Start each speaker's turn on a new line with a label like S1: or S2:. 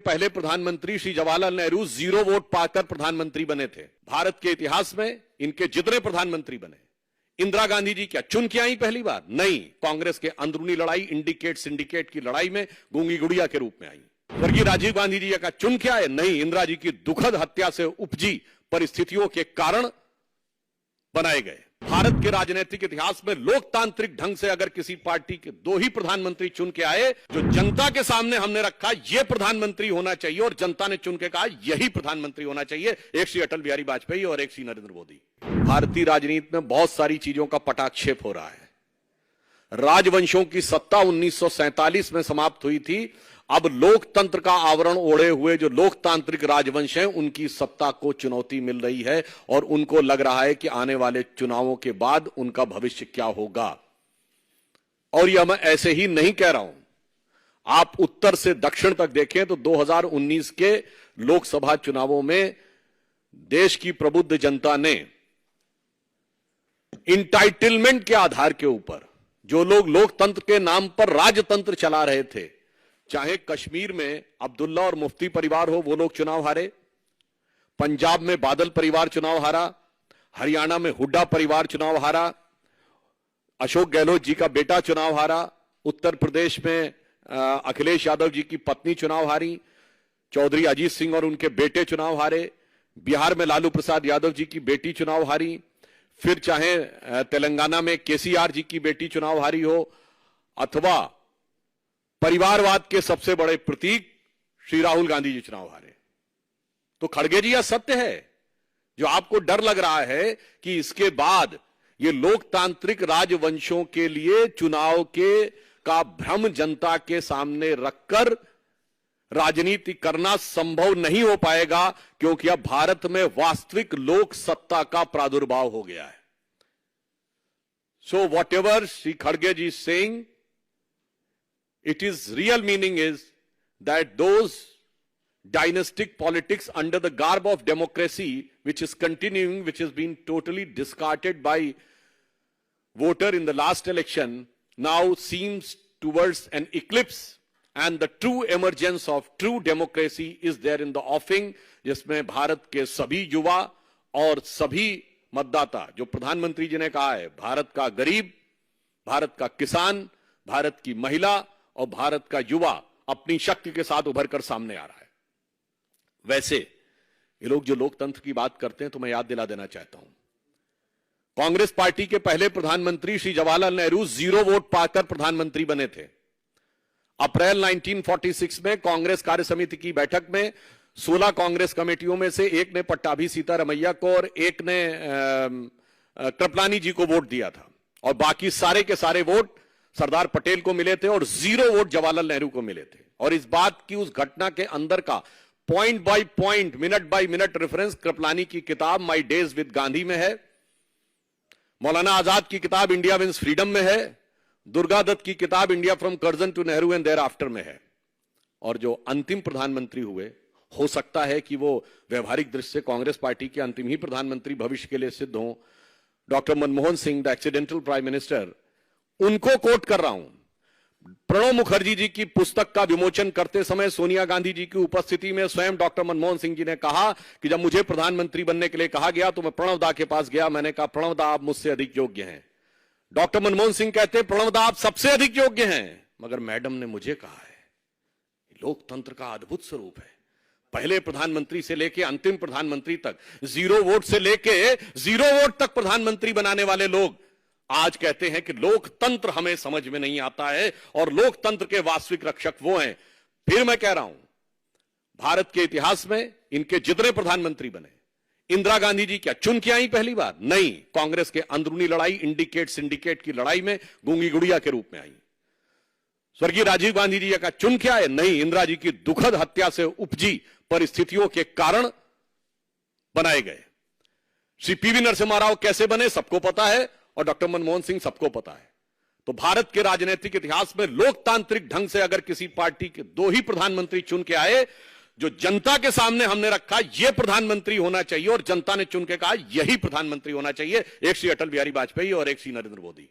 S1: पहले प्रधानमंत्री श्री जवाहरलाल नेहरू 0 वोट पाकर प्रधानमंत्री बने थे। भारत के इतिहास में इनके जितने प्रधानमंत्री बने, इंदिरा गांधी जी क्या चुन के आई पहली बार? नहीं, कांग्रेस के अंदरूनी लड़ाई, इंडिकेट सिंडिकेट की लड़ाई में गूंगी गुड़िया के रूप में आई। स्वर्गीय राजीव गांधी जी का चुन के आए? नहीं, इंदिरा जी की दुखद हत्या से उपजी परिस्थितियों के कारण बनाए गए। भारत के राजनीतिक इतिहास में लोकतांत्रिक ढंग से अगर किसी पार्टी के 2 ही प्रधानमंत्री चुन के आए, जो जनता के सामने हमने रखा यह प्रधानमंत्री होना चाहिए और जनता ने चुन के कहा यही प्रधानमंत्री होना चाहिए, एक श्री अटल बिहारी वाजपेयी और एक श्री नरेंद्र मोदी। भारतीय राजनीति में बहुत सारी चीजों का पटाक्षेप हो रहा है। राजवंशों की सत्ता 1947 में समाप्त हुई थी। अब लोकतंत्र का आवरण ओढ़े हुए जो लोकतांत्रिक राजवंश हैं, उनकी सत्ता को चुनौती मिल रही है और उनको लग रहा है कि आने वाले चुनावों के बाद उनका भविष्य क्या होगा। और यह मैं ऐसे ही नहीं कह रहा हूं। आप उत्तर से दक्षिण तक देखें तो 2019 के लोकसभा चुनावों में देश की प्रबुद्ध जनता ने इंटाइटलमेंट के आधार के ऊपर जो लोग लोकतंत्र के नाम पर राजतंत्र चला रहे थे, चाहे कश्मीर में अब्दुल्ला और मुफ्ती परिवार हो, वो लोग चुनाव हारे, पंजाब में बादल परिवार चुनाव हारा, हरियाणा में हुड्डा परिवार चुनाव हारा, अशोक गहलोत जी का बेटा चुनाव हारा, उत्तर प्रदेश में अखिलेश यादव जी की पत्नी चुनाव हारी, चौधरी अजीत सिंह और उनके बेटे चुनाव हारे, बिहार में लालू प्रसाद यादव जी की बेटी चुनाव हारी, फिर चाहे तेलंगाना में केसीआर जी की बेटी चुनाव हारी हो, अथवा परिवारवाद के सबसे बड़े प्रतीक श्री राहुल गांधी जी चुनाव हारे। तो खड़गे जी, यह सत्य है। जो आपको डर लग रहा है कि इसके बाद ये लोकतांत्रिक राजवंशों के लिए चुनाव के का भ्रम जनता के सामने रखकर राजनीति करना संभव नहीं हो पाएगा, क्योंकि अब भारत में वास्तविक लोक सत्ता का प्रादुर्भाव हो गया है। सो वॉट एवर श्री खड़गे जी saying, it is real meaning is that those dynastic politics under the garb of democracy, which is continuing, which has been totally discarded by voter in the last election, now seems towards an eclipse, and the true emergence of true democracy is there in the offing, जिसमें भारत के सभी युवा और सभी मतदाता, जो प्रधानमंत्री जी ने कहा है, भारत का गरीब, भारत का किसान, भारत की महिला और भारत का युवा अपनी शक्ति के साथ उभर कर सामने आ रहा है। वैसे ये लोग जो लोकतंत्र की बात करते हैं, तो मैं याद दिला देना चाहता हूं, कांग्रेस पार्टी के पहले प्रधानमंत्री श्री जवाहरलाल नेहरू 0 वोट पाकर प्रधानमंत्री बने थे। अप्रैल 1946 में कांग्रेस कार्य समिति की बैठक में 16 कांग्रेस कमेटियों में से एक ने पट्टाभी सीतारमैया को और एक ने कृपलानी जी को वोट दिया था, और बाकी सारे के सारे वोट सरदार पटेल को मिले थे और 0 वोट जवाहरलाल नेहरू को मिले थे। और इस बात की, उस घटना के अंदर का point by point, minute by minute reference Kripalani की किताब माय डेज विद गांधी में है, मौलाना आजाद की किताब इंडिया विंस फ्रीडम में है, दुर्गा दत्त की किताब India from Curzon to Nehru and thereafter में है। और जो अंतिम प्रधानमंत्री हुए, हो सकता है कि वो व्यवहारिक दृष्टि से कांग्रेस पार्टी के अंतिम ही प्रधानमंत्री भविष्य के लिए सिद्ध हों, doctor Manmohan Singh, the accidental prime minister, उनको कोट कर रहा हूं। प्रणब मुखर्जी जी की पुस्तक का विमोचन करते समय सोनिया गांधी जी की उपस्थिति में स्वयं डॉक्टर मनमोहन सिंह जी ने कहा कि जब मुझे प्रधानमंत्री बनने के लिए कहा गया तो मैं प्रणब दा के पास गया, मैंने कहा प्रणब दा आप मुझसे अधिक योग्य हैं। डॉक्टर मनमोहन सिंह कहते प्रणब दा आप सबसे अधिक योग्य हैं, मगर मैडम ने मुझे कहा है। लोकतंत्र का अद्भुत स्वरूप है। पहले प्रधानमंत्री से लेकर अंतिम प्रधानमंत्री तक, 0 वोट से लेकर 0 वोट तक प्रधानमंत्री बनाने वाले लोग आज कहते हैं कि लोकतंत्र हमें समझ में नहीं आता है और लोकतंत्र के वास्तविक रक्षक वो हैं। फिर मैं कह रहा हूं, भारत के इतिहास में इनके जितने प्रधानमंत्री बने, इंदिरा गांधी जी क्या चुन के आई पहली बार? नहीं, कांग्रेस के अंदरूनी लड़ाई, इंडिकेट सिंडिकेट की लड़ाई में गूंगी गुड़िया के रूप में आई। स्वर्गीय राजीव गांधी जी का चुन के आए? नहीं, इंदिरा जी की दुखद हत्या से उपजी परिस्थितियों के कारण बनाए गए। श्री पीवी नरसिम्हा राव कैसे बने सबको पता है, और डॉक्टर मनमोहन सिंह सबको पता है। तो भारत के राजनीतिक इतिहास में लोकतांत्रिक ढंग से अगर किसी पार्टी के 2 ही प्रधानमंत्री चुन के आए, जो जनता के सामने हमने रखा यह प्रधानमंत्री होना चाहिए और जनता ने चुन के कहा यही प्रधानमंत्री होना चाहिए, एक श्री अटल बिहारी वाजपेयी और एक श्री नरेंद्र मोदी।